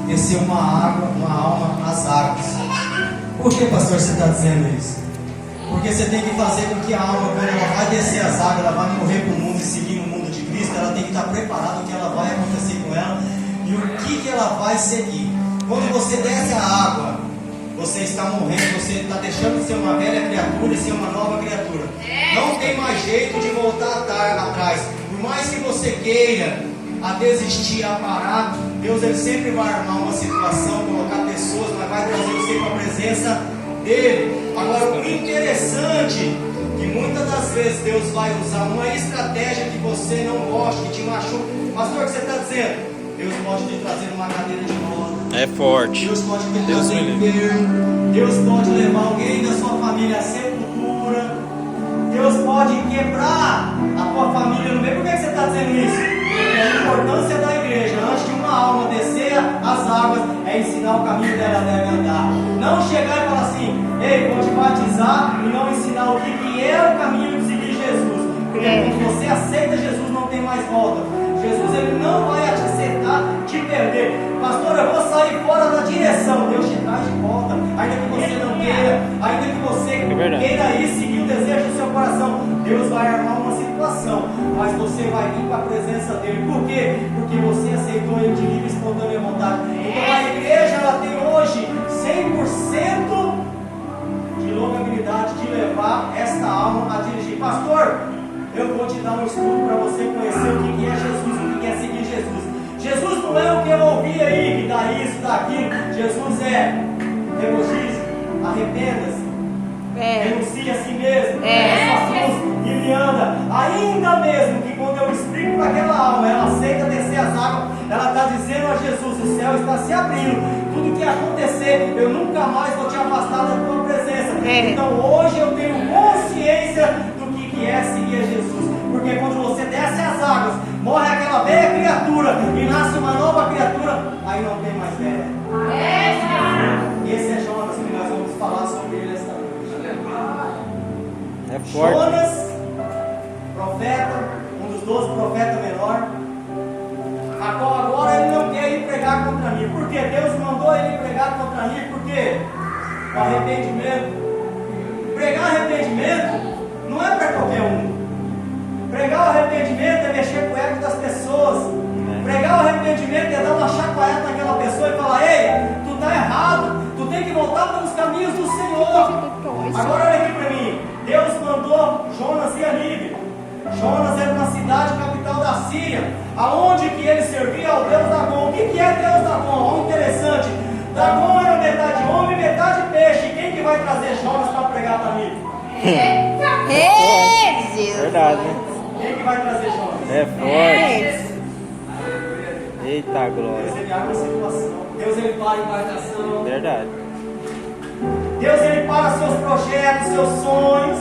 descer uma alma às águas. Por que, pastor, você está dizendo isso? Porque você tem que fazer com que a alma, quando ela vai descer as águas, ela vai morrer para o mundo e seguir no mundo de Cristo, ela tem que estar preparada o que ela vai acontecer com ela e o que ela vai seguir. Quando você desce a água, você está morrendo, você está deixando de ser uma velha criatura e ser uma nova criatura. Não tem mais jeito de voltar atrás. Por mais que você queira a desistir, a parar, Deus ele sempre vai armar uma situação, colocar pessoas, mas vai trazer você para a presença dele. Agora, o interessante que muitas das vezes Deus vai usar uma estratégia que você não gosta, que te machuca. Pastor, o que você está dizendo? Deus pode te trazer uma cadeira de roda. É forte. Deus pode te trazer enfermo. Deus pode levar alguém da sua família à sepultura. Deus pode quebrar a tua família no meio. Por que você está dizendo isso? Porque a importância da igreja, antes de uma alma descer as águas, é ensinar o caminho que ela deve andar. Não chegar e falar assim: ei, vou te batizar, e não ensinar o que é o caminho de seguir Jesus. Porque quando você aceita Jesus, não tem mais volta. Jesus ele não vai te aceitar, te perder. Pastor, eu vou sair fora da direção. Deus te traz de volta. Ainda que você não queira, ainda que você queira ir seguir o desejo do seu coração, Deus vai armar uma situação, mas você vai vir para a presença dele. Por quê? Porque você aceitou ele de livre e espontânea vontade. Então a igreja ela tem hoje 100% de longanimidade de levar esta alma a dirigir. Pastor, eu vou te dar um estudo para você conhecer o que é Jesus, o que é seguir Jesus. Jesus não é o que eu ouvi aí, que dá isso, dá aquilo. Jesus é regozije, arrependa-se, renuncie a si mesmo, e me anda. Ainda mesmo que quando eu explico para aquela alma, ela aceita descer as águas, ela está dizendo a Jesus: o céu está se abrindo, tudo que acontecer, eu nunca mais vou te afastar da tua presença. Então hoje eu tenho consciência do que é seguir a Jesus. Porque quando você desce as águas, morre aquela velha criatura e nasce uma nova criatura, aí não tem mais velha. Esse é Jonas, que nós vamos falar sobre ele esta noite. É forte. Jonas, profeta, um dos 12 profetas menor, a qual agora ele não quer ir pregar contra mim. Por quê? Deus mandou ele pregar contra mim. Por quê? O arrependimento. Pregar arrependimento não é para qualquer um. Pregar o arrependimento é mexer com o ego das pessoas. Pregar o arrependimento é dar uma chacoalhada naquela pessoa e falar: ei, tu está errado, tu tem que voltar para os caminhos do Senhor. Agora olha aqui para mim. Deus mandou Jonas ir a Nínive. Jonas era uma cidade capital da Síria, aonde que ele servia ao deus Dagon. O que é deus Dagon? Olha interessante. Dagon era metade homem e metade peixe. Quem que vai trazer Jonas para pregar para Nínive? Verdade, né? Quem que vai trazer Jonas? É forte. Eita glória. Deus ele abre a situação. Deus ele para a embarcação. Verdade. Deus ele para seus projetos, seus sonhos.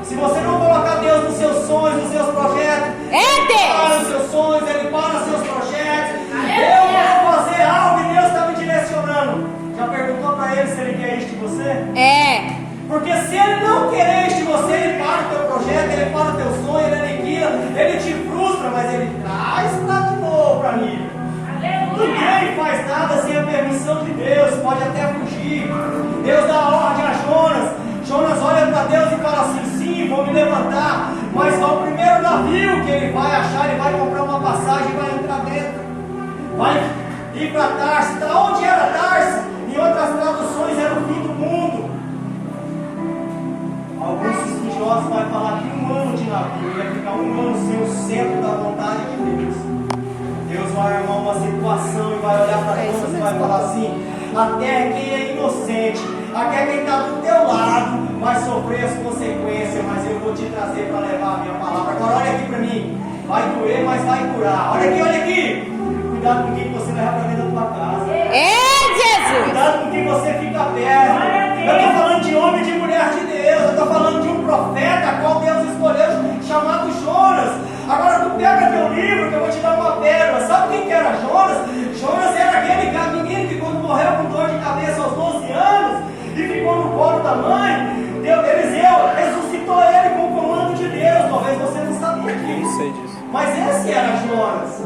Se você não colocar Deus nos seus sonhos, nos seus projetos, ele para os seus sonhos, ele para os seus projetos. Eu vou fazer algo e Deus está me direcionando. Já perguntou para ele se ele quer isso de você? Porque se ele não querer isso de você, ele para o teu projeto, ele para o teu sonho, ele aniquila, ele te frustra, mas ele traz para de novo para mim. Ninguém faz nada sem a permissão de Deus, pode até fugir. Deus dá ordem a Jonas. Jonas olha para Deus e fala assim: sim, vou me levantar, mas ao primeiro navio que ele vai achar, ele vai comprar uma passagem e vai entrar dentro. Vai ir para Tarso. Da onde era Tarso? Em outras traduções era o fim do mundo. Alguns estudiosos vão falar que 1 ano de navio ia ficar 1 ano sem o centro da vontade de Deus. Deus vai armar uma situação e vai olhar para Jonas e vai falar assim: até quem é inocente, até quem está do teu lado vai sofrer as consequências, mas eu vou te trazer para levar a minha palavra. Agora olha aqui para mim, vai doer, mas vai curar. Olha aqui, cuidado com quem você leva para dentro da tua casa. Jesus! Cuidado com quem você fica perto. Eu estou falando de homem e de mulher de Deus. Eu estou falando de um profeta a qual Deus escolheu, chamado Jonas. Agora tu pega teu livro que eu vou te dar uma pérola. Sabe quem que era Jonas? Jonas era aquele menino que quando morreu com dor de cabeça aos 12 anos e ficou no colo da mãe, Eliseu ressuscitou ele com o comando de Deus. Talvez você não sabia disso. Sei disso. Mas esse era Jonas.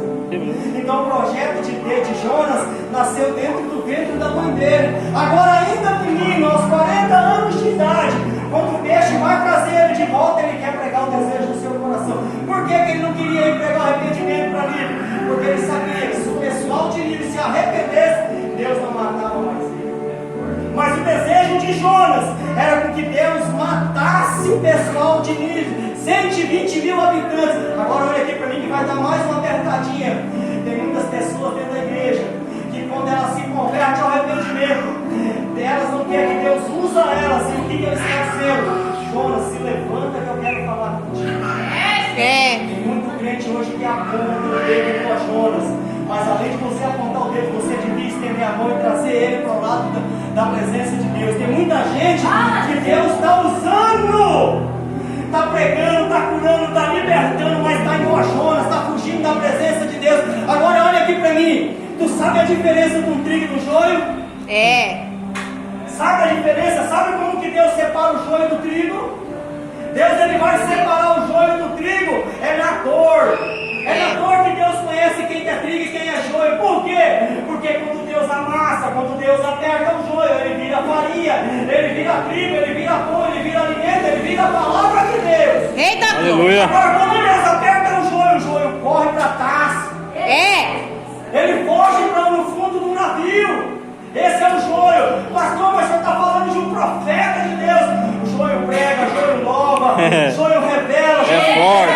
Então o projeto de Jonas nasceu dentro do ventre da mãe dele. Agora, ainda menino, aos 40 anos de idade, quando o peixe vai trazer ele de volta, ele quer pregar o desejo do seu coração. Por que ele não queria ir pregar arrependimento para Nínive? Porque ele sabia que se o pessoal de Nínive se arrependesse, Deus não matava mais ele. Mas o desejo de Jonas era com que Deus matasse o pessoal de Nínive, 120 mil habitantes. Agora olha aqui para mim que vai dar mais uma apertadinha. Tem muitas pessoas dentro da igreja que quando elas se convertem ao arrependimento, elas não querem que Deus usa elas. E o que eles estão dizendo? Jonas, se levanta que eu quero falar contigo. Tem muito crente hoje que aponta o dedo para Jonas, mas além de você apontar o dedo, você devia estender a mão e trazer ele para o lado da presença de Deus. Tem muita gente que Deus está usando, está pregando, está curando, está libertando, mas está igual a Jonas, está fugindo da presença de Deus. Agora olha aqui para mim, tu sabe a diferença de um trigo e do joio? Sabe a diferença? Sabe como que Deus separa o joio do trigo? Deus ele vai separar o joio do trigo, é na dor. É na dor que Deus conhece quem é trigo e quem é joio. Por quê? Porque quando Deus amassa, quando Deus aperta o joio, ele vira farinha, ele vira trigo, ele vira pão, ele vira alimento, ele vira a palavra de Deus. Eita, Aleluia. Agora quando Deus aperta o joio corre para Tarso. Ele foge para no fundo do navio. Esse é o joio. Pastor, mas você está falando de um profeta de Deus. O joio prega, o joio louva, o joio revela, o joio forte.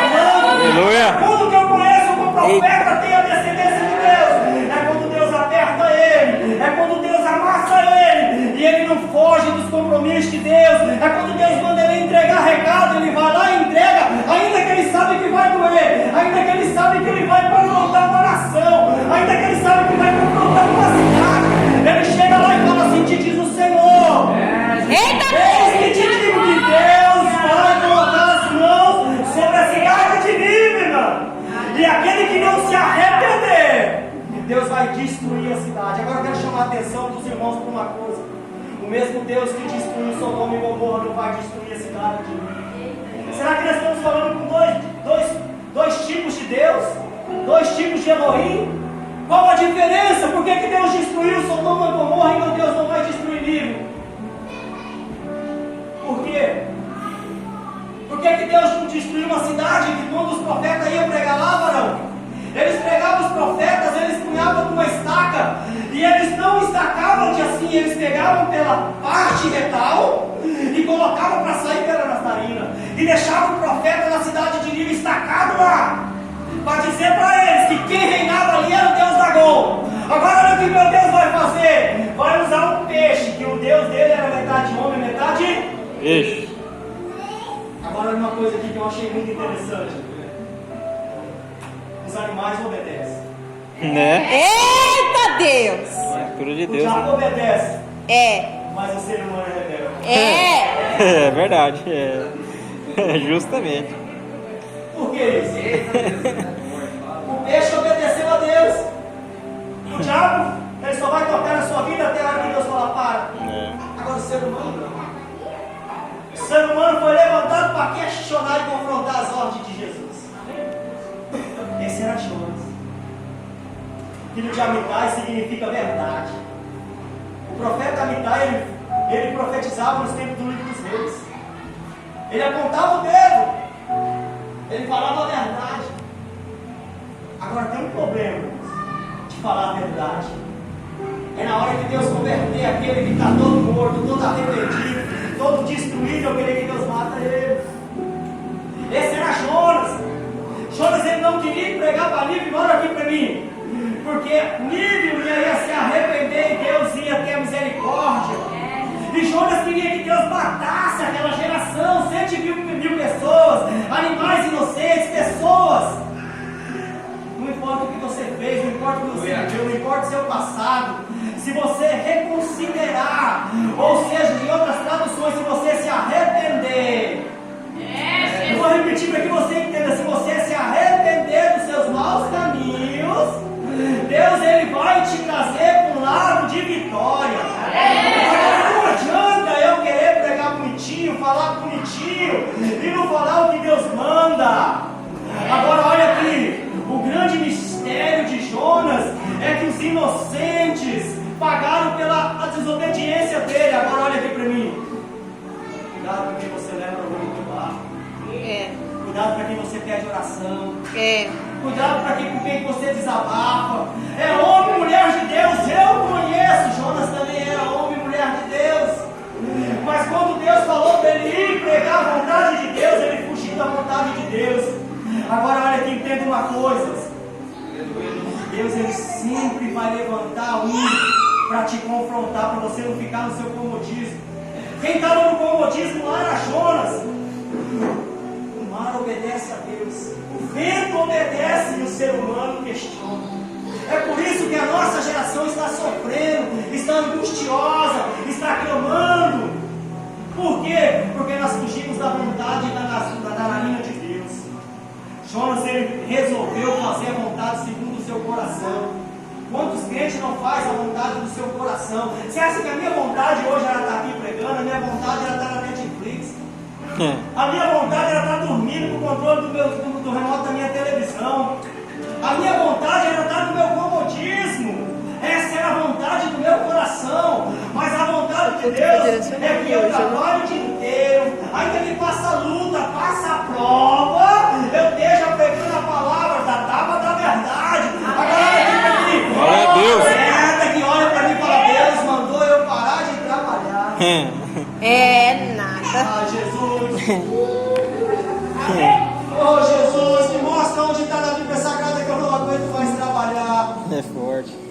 Aleluia. Tudo que eu conheço como profeta tem a descendência de Deus. É quando Deus aperta ele, é quando Deus amassa ele, e ele não foge dos compromissos de Deus. É quando Deus manda ele entregar recado, ele vai lá e entrega, ainda que ele sabe que vai doer, ainda que ele sabe que ele vai confrontar uma nação, ainda que ele sabe que vai confrontar uma cidade. Ele chega lá e fala assim: te diz o Senhor, eis que te digo que Deus vai colocar as mãos sobre a cidade de Nínive, e aquele que não se arrepender, Deus vai destruir a cidade. Agora eu quero chamar a atenção dos irmãos para uma coisa: o mesmo Deus que destruiu Sodoma e Gomorra não vai destruir a cidade de Nínive. Será que nós estamos falando com dois tipos de Deus? Dois tipos de Elohim? Qual a diferença? Por que Deus destruiu Sodoma e Gomorra e Deus não vai destruir Nínive? Por quê? Por que Deus não destruiu uma cidade que quando os profetas iam pregar lá, varão? Eles pregavam os profetas, eles punhavam com uma estaca, e eles não estacavam de assim, eles pegavam pela parte retal e colocavam para sair pela nastarina, e deixavam o profeta na cidade de Nínive estacado lá, para dizer para eles que quem reinava ali era o Deus Dagon. Agora olha o que meu Deus vai fazer: vai usar um peixe, que o Deus dele era metade homem, metade peixe. Agora olha uma coisa aqui que eu achei muito interessante: os animais obedecem, Né? Eita Deus! É a cura de o Deus. diabo obedece, É. mas o ser humano é rebelde. É verdade. Justamente. Por que isso? O peixe obedeceu a Deus. O diabo, ele só vai tocar na sua vida até a hora que Deus falar para. Agora o ser humano não. O ser humano foi levantado para questionar e confrontar as ordens de Jesus. Esse era Jonas. Filho de Amitai significa verdade. O profeta Amitai, ele profetizava nos tempos do livro dos reis. Ele apontava o dedo. Ele falava a verdade. Agora tem um problema de falar a verdade. É na hora que Deus converter aquele que está todo morto, todo arrependido, todo destruído, aquele que Deus mata ele. Esse era Jonas. Jonas, ele não queria pregar para Nínive. Olha aqui para mim, porque Nínive ia se arrepender e Deus ia ter misericórdia. E Jonas queria que Deus matasse aquela geração, 120 mil pessoas, animais inocentes, pessoas. Não importa o que você fez, não importa o que você viveu, não importa o seu passado. Se você reconsiderar, ou seja, em outras traduções, se você se arrepender. Eu vou repetir para que você entenda: se você se arrepender dos seus maus caminhos, Deus ele vai te trazer para um lado de vitória. Não adianta eu querer pregar bonitinho, falar bonitinho e não falar o que Deus manda. Agora olha aqui, o grande mistério de Jonas é que os os inocentes pagaram pela desobediência dele. Agora olha aqui para mim. Cuidado para quem você leva para o barco. Cuidado para quem você pede oração. Cuidado para com quem você desabafa. É homem e mulher de Deus. Eu conheço. Jonas também era homem e mulher de Deus. Mas quando Deus falou para ele ir pregar a vontade de Deus, ele fugiu da vontade de Deus. Agora olha aqui, entenda uma coisa. Deus, ele sempre vai levantar um para te confrontar, para você não ficar no seu comodismo. Quem estava no comodismo lá era Jonas. O mar obedece a Deus, o vento obedece e o ser humano questiona. É por isso que a nossa geração está sofrendo, está angustiosa, está clamando. Por quê? Porque nós fugimos da vontade da linha de Deus. Jonas, ele resolveu fazer a vontade segundo o seu coração. Quantos crentes não fazem a vontade do seu coração? Você acha que a minha vontade hoje era estar aqui pregando? A minha vontade era estar na Netflix. A minha vontade era estar dormindo com o controle do remoto da minha televisão. A minha vontade era estar no meu comodismo. Essa era a vontade do meu coração. Mas a vontade de Deus é que eu trabalhe o dia inteiro, ainda que faça luta, faça a prova, eu esteja pregando a palavra da tábua da verdade. Glória a Deus. Que olha para mim e fala: Deus mandou eu parar de trabalhar. Nada. Ah, Jesus. Oh, Jesus, me mostra onde está na Bíblia Sagrada que eu não aguento mais trabalhar. É forte.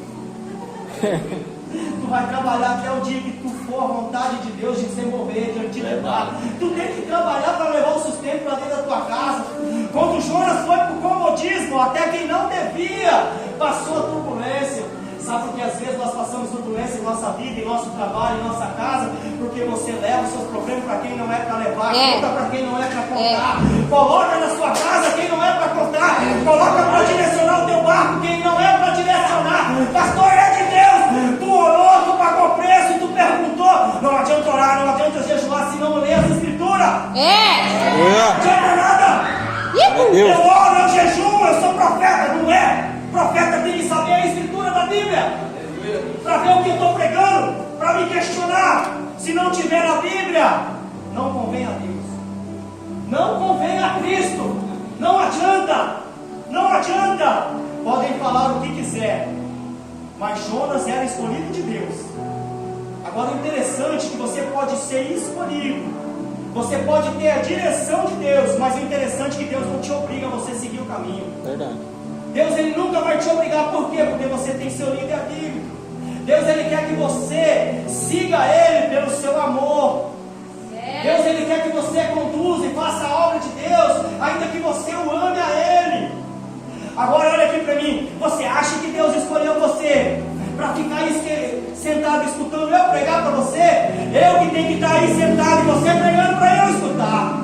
Tu vai trabalhar até o dia que tu for a vontade de Deus de se mover, de te levar. Tu tem que trabalhar para levar o sustento para dentro da tua casa. Quando Jonas foi para o comodismo, até quem não devia, passou a turbulência. Sabe por que às vezes nós passamos turbulência em nossa vida, em nosso trabalho, em nossa casa? Porque você leva os seus problemas para quem não é para levar, conta para quem não é para contar. Coloca na sua casa quem não é para contar. Coloca para direcionar o teu barco quem não é para direcionar. Pastor, é de Deus. Tu orou, tu pagou preço, tu perguntou. Não adianta orar, não adianta jejuar se não ler as escrituras. Não adianta nada. Eu oro, eu jejuo, eu sou profeta, não é? Profeta tem que saber a escritura da Bíblia, para ver o que eu estou pregando, para me questionar. Se não tiver a Bíblia, não convém a Deus, não convém a Cristo. Não adianta, não adianta. Podem falar o que quiser, mas Jonas era escolhido de Deus. Agora o interessante é que você pode ser escolhido, você pode ter a direção de Deus, mas o interessante é que Deus não te obriga a você seguir o caminho. Verdade. Deus, ele nunca vai te obrigar. Por quê? Porque você tem seu livre-arbítrio. Deus, ele quer que você siga ele pelo seu amor. Deus, ele quer que você conduza e faça a obra de Deus, ainda que você o ame a ele. Agora olha aqui para mim. Você acha que Deus escolheu você para ficar sentado escutando eu pregar para você? Eu que tenho que estar aí sentado e você pregando para eu escutar.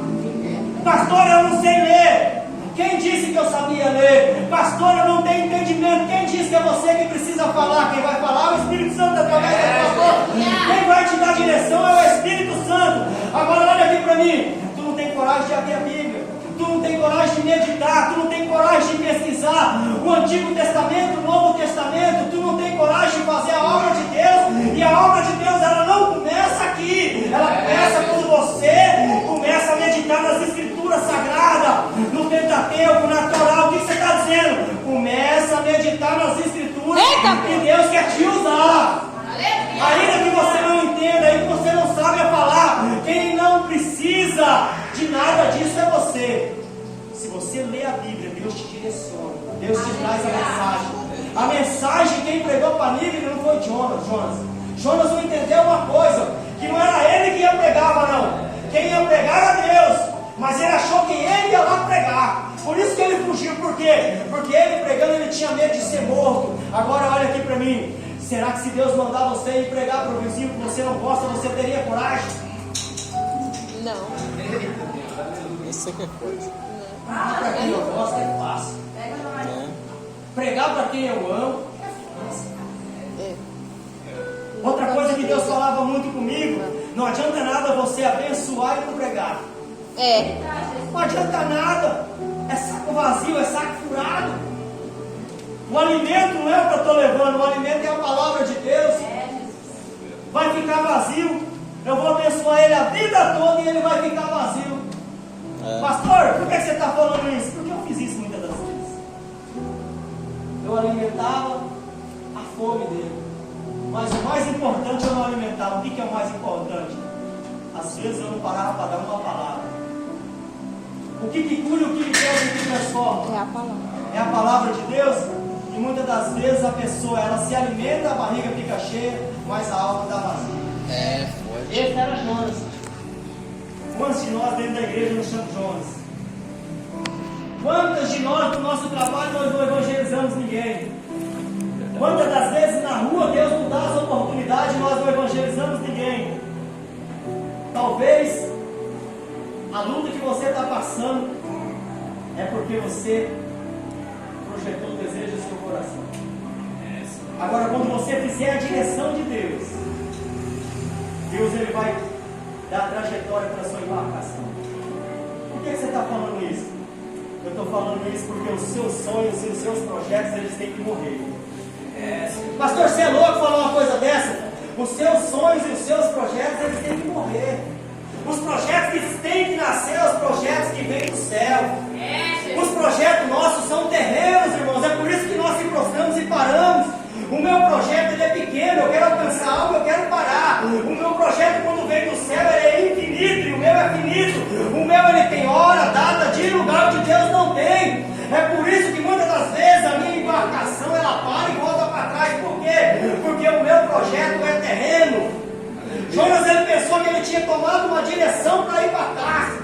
Pastor, eu não sei ler. Quem disse que eu sabia ler? Pastor, eu não tenho entendimento. Quem disse que é você que precisa falar? Quem vai falar é o Espírito Santo através do pastor. Quem vai te dar direção é o Espírito Santo. Agora olha aqui para mim. Tu não tem coragem de abrir a Bíblia. Tu não tem coragem de meditar. Tu não tem coragem de pesquisar o Antigo Testamento, o Novo Testamento. Tu não tem coragem de fazer a obra de Deus. E a obra de Deus, ela não começa aqui. Ela começa quando você começa a meditar nas Escrituras Sagradas, no Pentateuco, na Torá. O que você está dizendo? Começa a meditar nas Escrituras. Que Deus quer te usar. Ainda que você não entenda, ainda que você não sabe falar, quem não precisa de nada disso é você. Se você lê a Bíblia, Deus te direciona, Deus te traz a mensagem. A mensagem, quem pregou para Nínive não foi Jonas. Jonas não entendeu uma coisa, que não era ele que ia pregar, não. Quem ia pregar era Deus, mas ele achou que ele ia lá pregar. Por isso que ele fugiu. Por quê? Porque ele pregando, ele tinha medo de ser morto. Agora olha aqui para mim. Será que se Deus mandar você ir pregar para o vizinho que você não gosta, você teria coragem? Não. Isso aqui é forte. Para quem eu gosto é fácil. Pregar para quem eu amo é fácil. Outra coisa que Deus falava muito comigo: não adianta nada você abençoar e não pregar. Não adianta nada. É saco vazio, é saco furado. O alimento não é o que eu estou levando, o alimento é a palavra de Deus. Vai ficar vazio. Eu vou abençoar ele a vida toda e ele vai ficar vazio. Pastor, por que você está falando isso? Porque eu fiz isso muitas das vezes. Eu alimentava a fome dele. Mas o mais importante eu não alimentava. O que é o mais importante? Às vezes eu não parava para dar uma palavra. O que cura, o que Deus, o que transforma? É a palavra. É a palavra de Deus. E muitas das vezes a pessoa, ela se alimenta, a barriga fica cheia, mas a alma está vazia. Forte. Esse era Jonas. Quantos de nós dentro da igreja nos chamamos Jonas? Quantas de nós no nosso trabalho nós não evangelizamos ninguém? Quantas das vezes na rua Deus nos dá as oportunidades e nós não evangelizamos ninguém? Talvez a luta que você está passando é porque você projetou o desejo do seu coração. Agora, quando você fizer a direção de Deus, Deus ele vai dar a trajetória para a sua embarcação. Por que você está falando isso? Eu estou falando isso porque os seus sonhos e os seus projetos eles têm que morrer. Pastor, você é louco falar uma coisa dessa? Os seus sonhos e os seus projetos eles têm que morrer. Os projetos que têm que nascer, os projetos que vêm do céu. Os projetos nossos são terrenos, irmãos. É por isso que nós se prostramos e paramos. O meu projeto ele é pequeno, eu quero alcançar algo, eu quero parar. O meu projeto quando vem do céu ele é infinito e o meu é finito. O meu ele tem hora, data, dia e lugar onde Deus não tem. É por isso que muitas das vezes a minha embarcação ela para e volta para trás. Por quê? Porque o meu projeto é terreno. Jonas ele pensou que ele tinha tomado uma direção para ir para Tarso,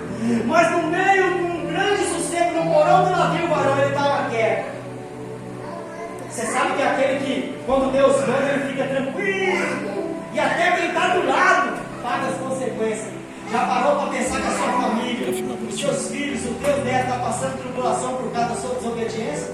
mas no meio de um grande sossego, no porão do navio, varão, ele estava quieto. Você sabe que é aquele que, quando Deus manda, ele fica tranquilo, e até quem está do lado paga as consequências. Já parou para pensar que a sua família, os seus filhos, o teu neto está passando tribulação por causa da sua desobediência?